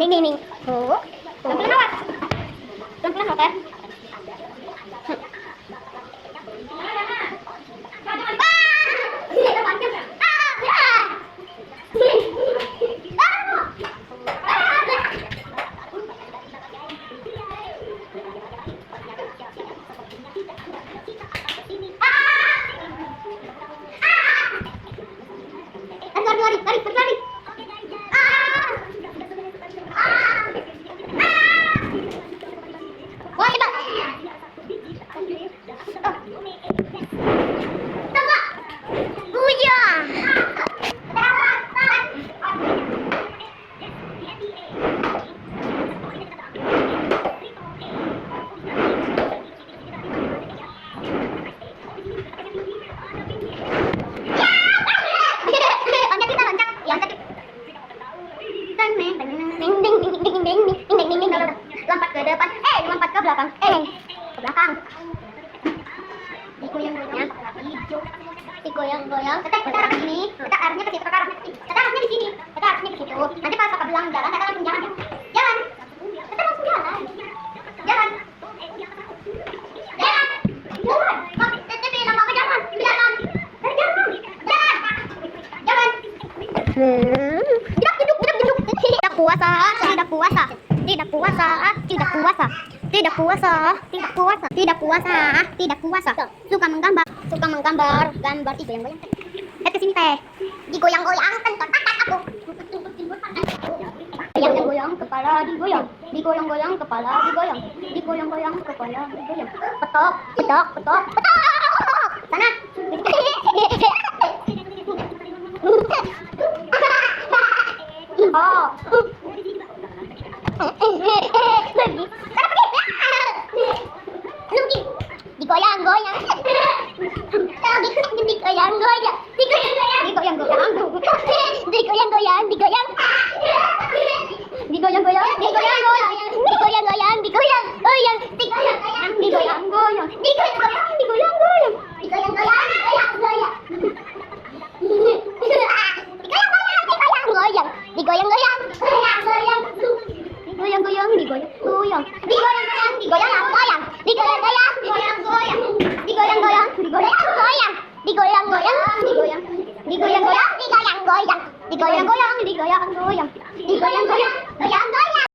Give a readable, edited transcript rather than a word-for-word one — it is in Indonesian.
ding ding ding. Oh. Pelan-pelan awas. Pelan-pelan oke. Lari, lari, lari, lari. Wah, kita. Tunggu. Uya. Lompat ke depan, lompat ke belakang, ke belakang. Digoyang-goyang, digoyang-goyang. Kita arah ke sini, kita arahnya ke situ, kita arahnya di sini, kita arahnya di situ. Nanti pas kakak bilang jalan, kita langsung jalan, jalan. Kita langsung jalan, jalan, jalan, jalan. Tapi bilang apa jalan, jalan, jalan, jalan. Tidak puasa, tidak puasa. Tidak puasa, tidak puasa, tidak puasa, tidak puasa, tidak puasa, tidak puasa. Suka menggambar, gambar digoyang-goyang. Kesini teh, digoyang-goyang kan kotak aku. Goyang-goyang kepala digoyang, digoyang-goyang kepala digoyang, digoyang-goyang kepala digoyang. Petok, petok, petok, petok. Sana. Oh. Digoyang-goyang, digoyang-goyang, digoyang-goyang, digoyang-goyang, digoyang, digoyang-goyang, digoyang-goyang, digoyang-goyang, digoyang-goyang, digoyang-goyang, digoyang-goyang, digoyang-goyang, digoyang-goyang, digoyang-goyang, digoyang-goyang, digoyang-goyang, digoyang-goyang, digoyang-goyang, digoyang-goyang, digoyang-goyang, digoyang-goyang, digoyang-goyang, digoyang-goyang, digoyang-goyang, digoyang, digoyang-goyang, digoyang-goyang, digoyang-goyang, digoyang-goyang, digoyang-goyang, digoyang-goyang.